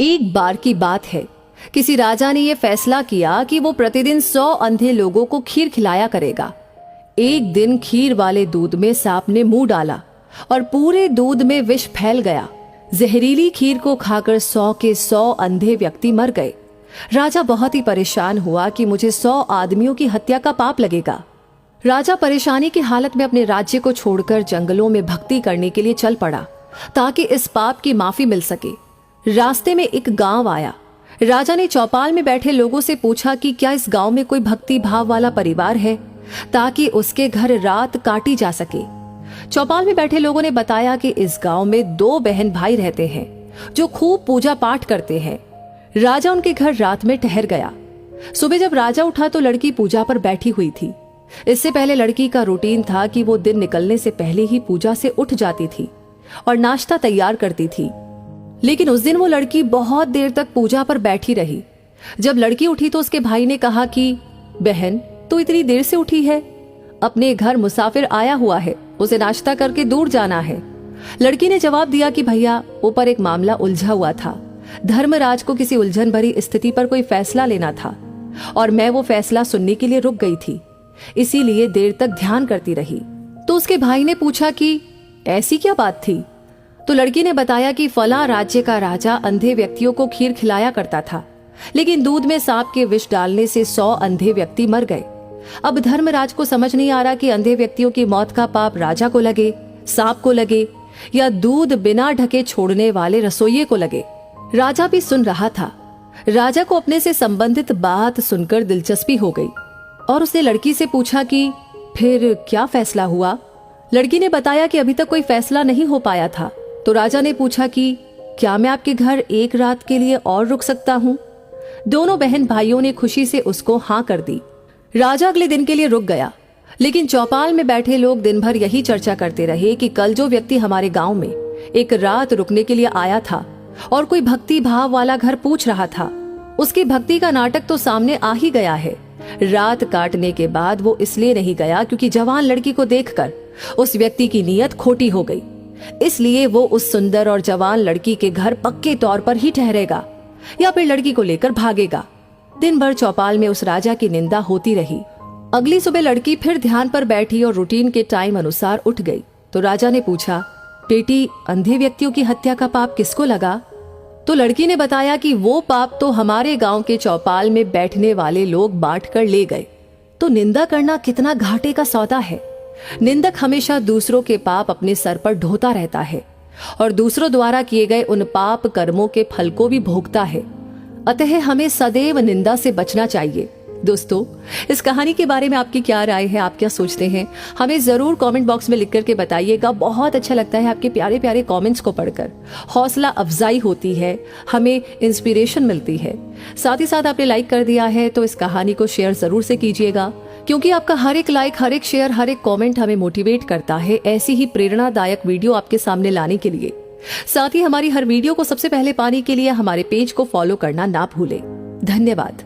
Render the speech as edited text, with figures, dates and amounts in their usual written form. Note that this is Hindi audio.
एक बार की बात है, किसी राजा ने यह फैसला किया कि वो प्रतिदिन 100 अंधे लोगों को खीर खिलाया करेगा। एक दिन खीर वाले दूध में सांप ने मुंह डाला और पूरे दूध में विष फैल गया। जहरीली खीर को खाकर 100 के 100 अंधे व्यक्ति मर गए। राजा बहुत ही परेशान हुआ कि मुझे 100 आदमियों की हत्या का पाप लगेगा। राजा परेशानी की हालत में अपने राज्य को छोड़कर जंगलों में भक्ति करने के लिए चल पड़ा ताकि इस पाप की माफी मिल सके। रास्ते में एक गांव आया। राजा ने चौपाल में बैठे लोगों से पूछा कि क्या इस गांव में कोई भक्ति भाव वाला परिवार है ताकि उसके घर रात काटी जा सके। चौपाल में बैठे लोगों ने बताया कि इस गांव में 2 बहन भाई रहते हैं जो खूब पूजा पाठ करते हैं। राजा उनके घर रात में ठहर गया। सुबह जब राजा उठा तो लड़की पूजा पर बैठी हुई थी। इससे पहले लड़की का रूटीन था कि वो दिन निकलने से पहले ही पूजा से उठ जाती थी और नाश्ता तैयार करती थी। लेकिन उस दिन वो लड़की बहुत देर तक पूजा पर बैठी रही। जब लड़की उठी तो उसके भाई ने कहा कि बहन, तू इतनी देर से उठी है? अपने घर मुसाफिर आया हुआ है, उसे नाश्ता करके दूर जाना है। लड़की ने जवाब दिया कि भैया, ऊपर एक मामला उलझा हुआ था। धर्मराज को किसी उलझन भरी स्थिति पर कोई फैसला लेना था और मैं वो फैसला सुनने के लिए रुक गई थी, इसीलिए देर तक ध्यान करती रही। तो उसके भाई ने पूछा कि ऐसी क्या बात थी? तो लड़की ने बताया कि फला राज्य का राजा अंधे व्यक्तियों को खीर खिलाया करता था, लेकिन दूध में सांप के विष डालने से 100 अंधे व्यक्ति मर गए। अब धर्मराज को समझ नहीं आ रहा कि अंधे व्यक्तियों की मौत का पाप राजा को लगे, सांप को लगे या दूध बिना ढके छोड़ने वाले रसोइये को लगे। राजा भी सुन रहा था। राजा को अपने से संबंधित बात सुनकर दिलचस्पी हो गई और उसने लड़की से पूछा कि फिर क्या फैसला हुआ। लड़की ने बताया कि अभी तक कोई फैसला नहीं हो पाया था। तो राजा ने पूछा कि क्या मैं आपके घर एक रात के लिए और रुक सकता हूँ? दोनों बहन भाइयों ने खुशी से उसको हाँ कर दी। राजा अगले दिन के लिए रुक गया, लेकिन चौपाल में बैठे लोग दिन भर यही चर्चा करते रहे कि कल जो व्यक्ति हमारे गांव में एक रात रुकने के लिए आया था और कोई भक्ति भाव वाला घर पूछ रहा था, उसकी भक्ति का नाटक तो सामने आ ही गया है। रात काटने के बाद वो इसलिए नहीं गया क्योंकि जवान लड़की को देखकर उस व्यक्ति की नीयत खोटी हो गई, इसलिए वो उस सुंदर और जवान लड़की के घर पक्के तौर पर ही ठहरेगा या फिर लड़की को लेकर भागेगा। दिन भर चौपाल में उस राजा की निंदा होती रही। अगली सुबह लड़की फिर ध्यान पर बैठी और रूटीन के टाइम अनुसार उठ गई। तो राजा ने पूछा, बेटी, अंधे व्यक्तियों की हत्या का पाप किसको लगा? तो लड़की ने बताया कि वो पाप तो हमारे गांव के चौपाल में बैठने वाले लोग बांट कर ले गए। तो निंदा करना कितना घाटे का सौदा है। निंदक हमेशा दूसरों के पाप अपने सर पर ढोता रहता है और दूसरों द्वारा किए गए उन पाप कर्मों के फल को भी भोगता है। अतः हमें सदैव निंदा से बचना चाहिए। दोस्तों, इस कहानी के बारे में आपकी क्या राय है? आप क्या सोचते हैं? हमें जरूर कमेंट बॉक्स में लिख करके बताइएगा। बहुत अच्छा लगता है आपके प्यारे प्यारे कमेंट्स को पढ़कर। हौसला अफजाई होती है, हमें इंस्पिरेशन मिलती है। साथ ही साथ आपने लाइक कर दिया है तो इस कहानी को शेयर जरूर से कीजिएगा, क्योंकि आपका हर एक लाइक, हर एक शेयर, हर एक कमेंट हमें मोटिवेट करता है ऐसी ही प्रेरणादायक वीडियो आपके सामने लाने के लिए। साथ ही हमारी हर वीडियो को सबसे पहले पाने के लिए हमारे पेज को फॉलो करना ना भूलें। धन्यवाद।